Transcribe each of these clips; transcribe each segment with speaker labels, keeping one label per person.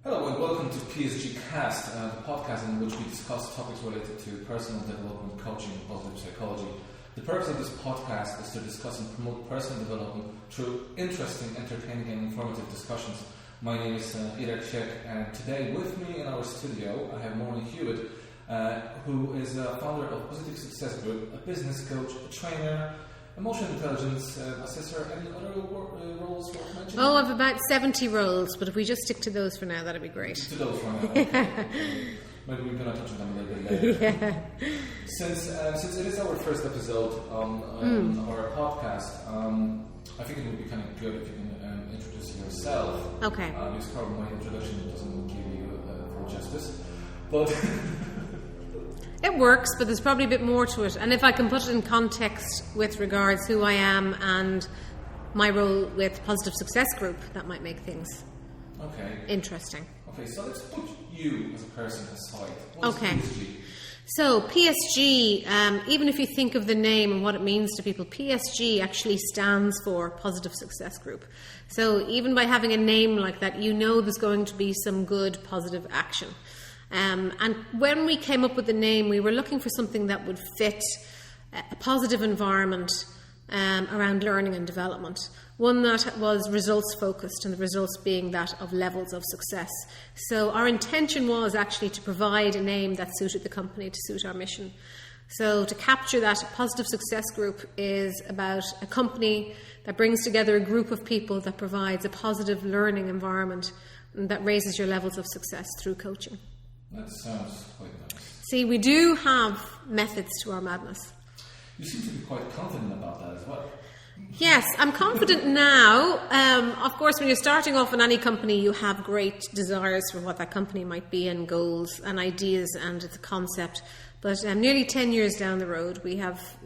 Speaker 1: Hello and welcome to PSGcast, the podcast in which we discuss topics related to personal development, coaching, and positive psychology. The purpose of this podcast is to discuss and promote personal development through interesting, entertaining and informative discussions. My name is Irek Siek, and today with me in our studio I have Maureen Hewitt, who is a founder of Positive Success Group, a business coach, a trainer, emotional intelligence assessor. Any other roles worth mentioning?
Speaker 2: Oh, I've about 70 roles, but if we just stick to those for now, that'd be great.
Speaker 1: To those for now. Okay. Maybe we're going to touch on them a little bit later.
Speaker 2: Yeah.
Speaker 1: Since it is our first episode on our podcast, I think it would be kind of good if you can introduce yourself.
Speaker 2: Okay.
Speaker 1: Because probably my introduction doesn't give you full justice, but
Speaker 2: It works, but there's probably a bit more to it. And if I can put it in context with regards who I am and my role with Positive Success Group, that might make things interesting.
Speaker 1: Okay, so let's put you as a person aside. What's PSG?
Speaker 2: So PSG, even if you think of the name and what it means to people, PSG actually stands for Positive Success Group. So even by having a name like that, you know there's going to be some good positive action. And when we came up with the name, we were looking for something that would fit a positive environment around learning and development. One that was results focused, and the results being that of levels of success. So our intention was actually to provide a name that suited the company, to suit our mission. So to capture that, Positive Success Group is about a company that brings together a group of people that provides a positive learning environment and that raises your levels of success through coaching.
Speaker 1: That sounds quite nice.
Speaker 2: See, we do have methods to our madness.
Speaker 1: You seem to be quite confident about that as well.
Speaker 2: Yes, I'm confident now. Of course, when you're starting off in any company, you have great desires for what that company might be and goals and ideas and it's a concept. But nearly 10 years down the road, we have,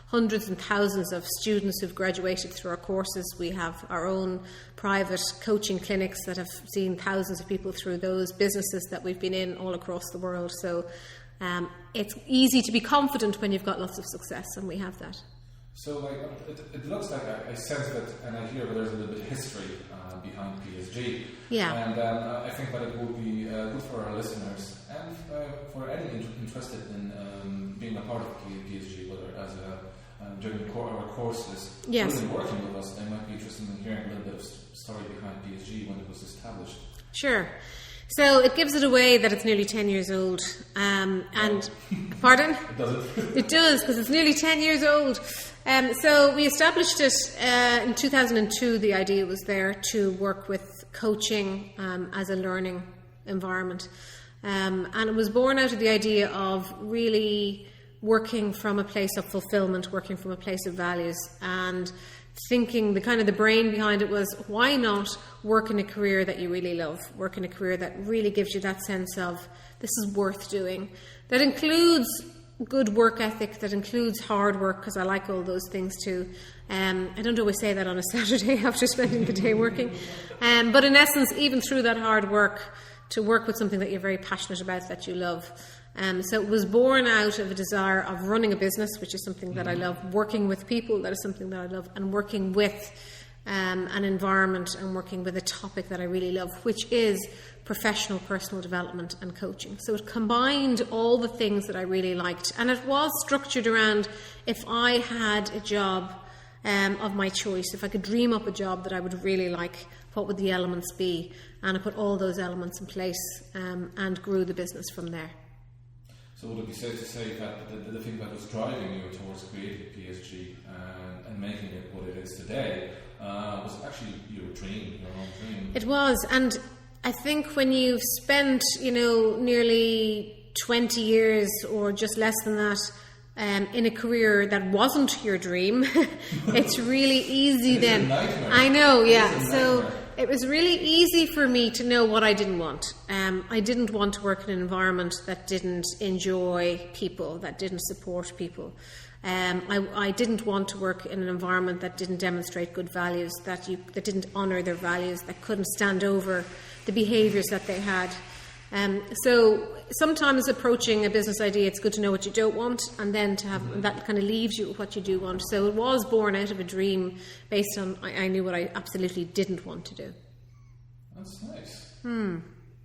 Speaker 2: hundreds and thousands of students who've graduated through our courses. We have our own private coaching clinics that have seen thousands of people through those, businesses that we've been in all across the world. So it's easy to be confident when you've got lots of success, and we have that.
Speaker 1: So it looks like I sense that, and I hear that there's a little bit of history behind PSG.
Speaker 2: Yeah.
Speaker 1: And I think that it would be good for our listeners and for any interested in being a part of PSG, whether as during our courses,
Speaker 2: yes,
Speaker 1: or working with us, they might be interested in hearing a little bit of story behind PSG when it was established.
Speaker 2: Sure. So it gives it away that it's nearly 10 years old. Pardon?
Speaker 1: It doesn't.
Speaker 2: It does, because it's nearly 10 years old. So we established it in 2002. The idea was there to work with coaching as a learning environment. And it was born out of the idea of really working from a place of fulfillment, working from a place of values, and thinking the brain behind it was, why not work in a career that you really love, work in a career that really gives you that sense of this is worth doing, that includes good work ethic, that includes hard work, because I like all those things too. I don't always say that on a Saturday after spending the day working, but in essence, even through that hard work, to work with something that you're very passionate about, that you love. So it was born out of a desire of running a business, which is something that I love, working with people, that is something that I love, and working with an environment and working with a topic that I really love, which is professional personal development and coaching. So it combined all the things that I really liked, and it was structured around, if I had a job of my choice, if I could dream up a job that I would really like, what would the elements be? And I put all those elements in place and grew the business from there.
Speaker 1: So would it be safe to say that the thing that was driving you towards creating PSG and making it what it is today was actually your dream, your own dream?
Speaker 2: It was, and I think when you've spent, nearly 20 years or just less than that in a career that wasn't your dream, it's really easy then. I know, yeah. So it was really easy for me to know what I didn't want. I didn't want to work in an environment that didn't enjoy people, that didn't support people. I didn't want to work in an environment that didn't demonstrate good values, that didn't honour their values, that couldn't stand over the behaviours that they had. So sometimes approaching a business idea, it's good to know what you don't want, and then to have that kind of leaves you with what you do want. So it was born out of a dream based on I knew what I absolutely didn't want to do.
Speaker 1: That's nice.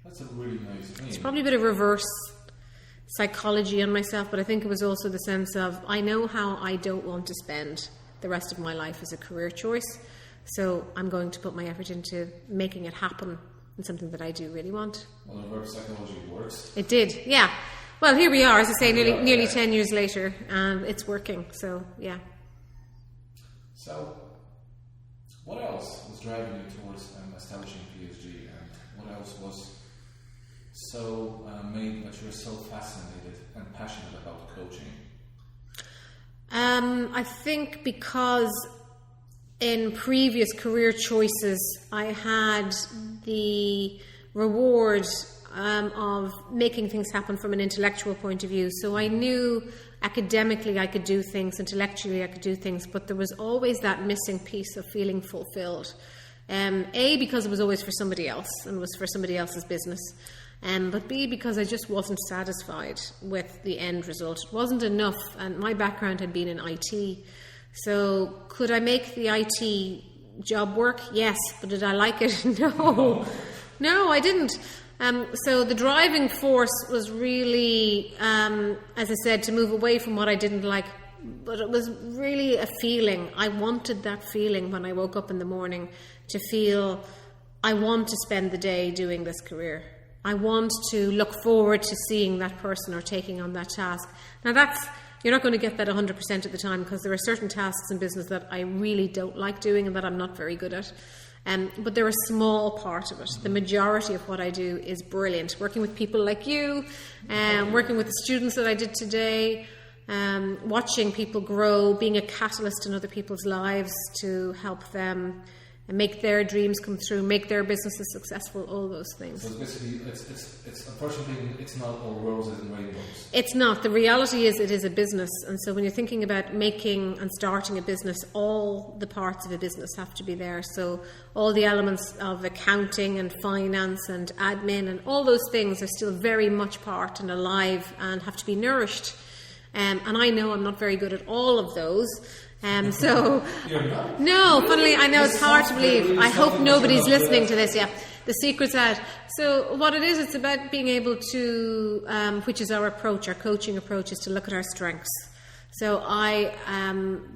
Speaker 1: That's a really nice thing.
Speaker 2: It's probably a bit of reverse psychology on myself, but I think it was also the sense of, I know how I don't want to spend the rest of my life as a career choice, so I'm going to put my effort into making it happen in something that I do really want.
Speaker 1: Well, reverse psychology works.
Speaker 2: It did, yeah. Well, here we are, as I say, nearly 10 years later, and it's working, so yeah.
Speaker 1: So, what else was driving you towards establishing PSG, and what else was so made that you're so fascinated and passionate about coaching?
Speaker 2: I think because in previous career choices I had the reward of making things happen from an intellectual point of view. So I knew academically I could do things, intellectually I could do things, but there was always that missing piece of feeling fulfilled. A, because it was always for somebody else and was for somebody else's business. But B, because I just wasn't satisfied with the end result. It wasn't enough, and my background had been in IT. So could I make the IT job work? Yes. But did I like it? No. No, I didn't. So the driving force was really, as I said, to move away from what I didn't like. But it was really a feeling. I wanted that feeling when I woke up in the morning to feel I want to spend the day doing this career. I want to look forward to seeing that person or taking on that task. Now you're not going to get that 100% of the time, because there are certain tasks in business that I really don't like doing and that I'm not very good at. But they're a small part of it. The majority of what I do is brilliant. Working with people like you, working with the students that I did today, watching people grow, being a catalyst in other people's lives to help them and make their dreams come through, make their businesses successful, all those things.
Speaker 1: So basically, it's unfortunately, it's not all roses and rainbows.
Speaker 2: It's not. The reality is it is a business. And so when you're thinking about making and starting a business, all the parts of a business have to be there. So all the elements of accounting and finance and admin and all those things are still very much part and alive and have to be nourished. And I know I'm not very good at all of those. So, no, funnily, I know it's hard to believe. I hope nobody's listening to this. Yeah, the secret's out. So what it is, it's about being able to, which is our approach, our coaching approach, is to look at our strengths. So I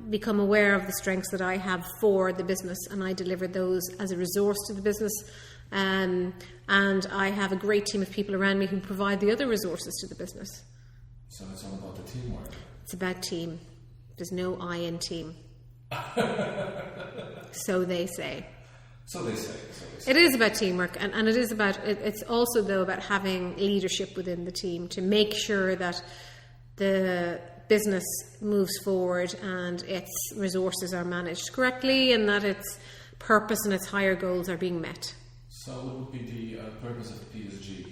Speaker 2: become aware of the strengths that I have for the business, and I deliver those as a resource to the business. And I have a great team of people around me who provide the other resources to the business.
Speaker 1: So it's all about the teamwork.
Speaker 2: It's about team. There's no I in team. So they say.
Speaker 1: So they say.
Speaker 2: It is about teamwork, and it is about, it's also though about having leadership within the team to make sure that the business moves forward and its resources are managed correctly and that its purpose and its higher goals are being met.
Speaker 1: So what would be the purpose of PSG?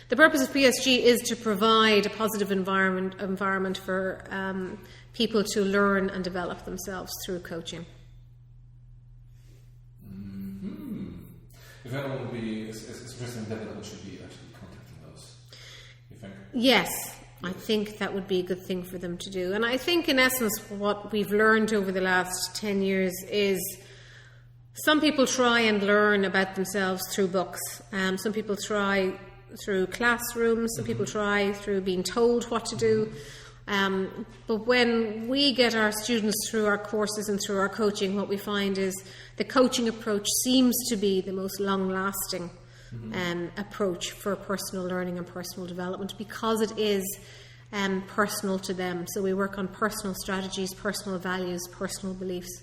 Speaker 2: The purpose of PSG is to provide a positive environment for people to learn and develop themselves through coaching.
Speaker 1: Mm-hmm. If anyone would be interested in development, should be actually contacting those, you think?
Speaker 2: Yes, I think that would be a good thing for them to do. And I think in essence what we've learned over the last 10 years is some people try and learn about themselves through books. Some people try through classrooms. Some people try through being told what to do. But when we get our students through our courses and through our coaching, what we find is the coaching approach seems to be the most long-lasting approach for personal learning and personal development, because it is personal to them. So we work on personal strategies, personal values, personal beliefs.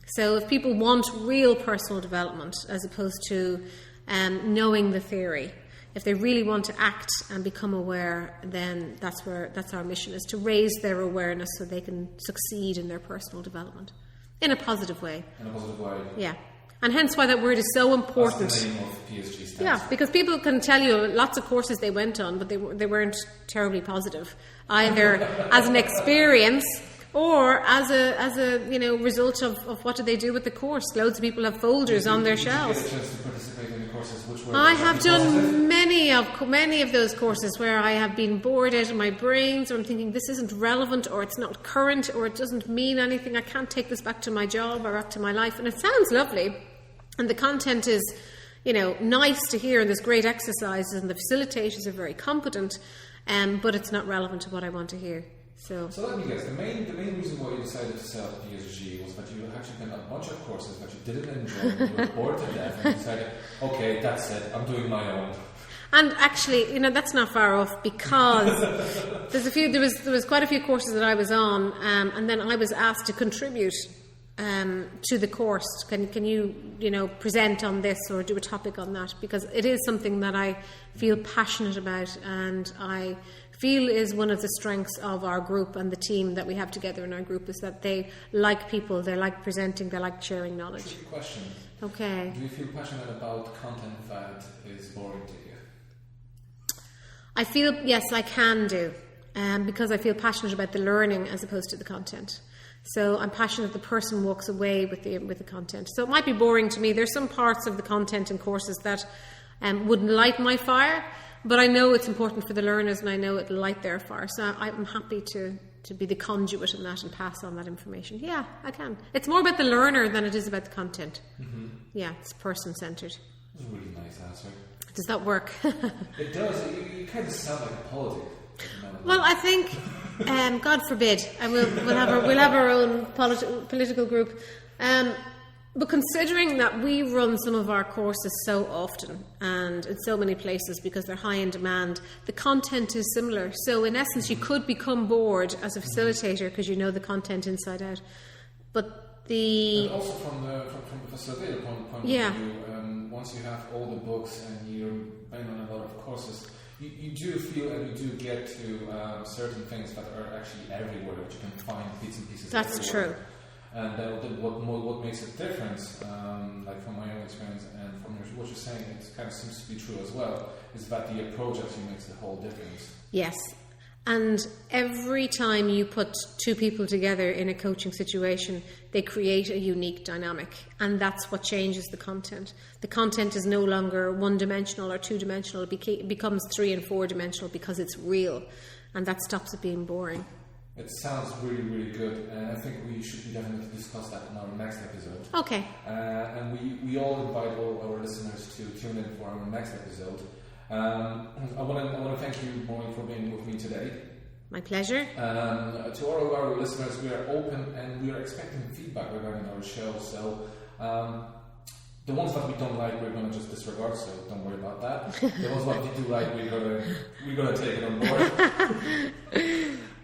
Speaker 2: So if people want real personal development as opposed to knowing the theory, if they really want to act and become aware, then that's our mission, is to raise their awareness so they can succeed in their personal development in a positive way.
Speaker 1: In a positive way.
Speaker 2: Yeah. And hence why that word is so important.
Speaker 1: That's the name of PSG stands.
Speaker 2: Yeah, because people can tell you lots of courses they went on, but they weren't terribly positive, either as an experience or as a result of what did they do with the course. Loads of people have folders on their shelves.
Speaker 1: Did you get a chance to participate in the courses? Which were
Speaker 2: I have done many of those courses where I have been bored out of my brains, or I'm thinking this isn't relevant, or it's not current, or it doesn't mean anything. I can't take this back to my job or back to my life. And it sounds lovely, and the content is nice to hear, and there's great exercises, and the facilitators are very competent, but it's not relevant to what I want to hear. So
Speaker 1: let me guess, the main reason why you decided to set up PSG was that you actually done a bunch of courses that you didn't enjoy, you were bored to death, and you decided, okay, that's it, I'm doing my own.
Speaker 2: And actually, that's not far off, because there was quite a few courses that I was on, and then I was asked to contribute to the course. Can you present on this or do a topic on that? Because it is something that I feel passionate about, and I feel is one of the strengths of our group and the team that we have together in our group, is that they like people, they like presenting, they like sharing knowledge.
Speaker 1: Tricky question.
Speaker 2: Okay.
Speaker 1: Do you feel passionate about content that is boring to you?
Speaker 2: I feel, yes, I can do, because I feel passionate about the learning as opposed to the content. So I'm passionate the person walks away with the content. So it might be boring to me. There's some parts of the content in courses that wouldn't light my fire, but I know it's important for the learners, and I know it'll light their fire. So I'm happy to be the conduit in that and pass on that information. Yeah, I can. It's more about the learner than it is about the content. Mm-hmm. Yeah, it's person-centred.
Speaker 1: That's a really nice answer.
Speaker 2: Does that work?
Speaker 1: It does. You kind of sound like a politic.
Speaker 2: Well, I think, God forbid, and we'll have our own political group. But considering that we run some of our courses so often and in so many places because they're high in demand, the content is similar. So in essence, you could become bored as a facilitator because you know the content inside out. But
Speaker 1: and also from the facilitator point of view, once you have all the books and you're buying on a lot of courses, you do feel and you do get to certain things that are actually everywhere, that you can find bits and pieces.
Speaker 2: That's
Speaker 1: everywhere.
Speaker 2: True.
Speaker 1: And what makes it different, like from my own experience and from what you're saying, it kind of seems to be true as well, is that the approach actually makes the whole difference.
Speaker 2: Yes. And every time you put two people together in a coaching situation, they create a unique dynamic. And that's what changes the content. The content is no longer one-dimensional or two-dimensional. It becomes 3- and 4-dimensional because it's real. And that stops it being boring.
Speaker 1: It sounds really, really good. And I think we should definitely discuss that in our next episode.
Speaker 2: Okay.
Speaker 1: And we all invite all our listeners to tune in for our next episode. I want to thank you, Maureen, for being with me today.
Speaker 2: My pleasure.
Speaker 1: To all of our listeners, we are open and we are expecting feedback regarding our show. So the ones that we don't like, we're going to just disregard. So don't worry about that. The ones that we do like, we're going to take it on board.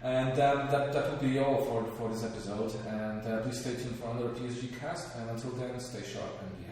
Speaker 1: And that will be all for this episode. And please stay tuned for another PSGcast. And until then, stay sharp and be happy.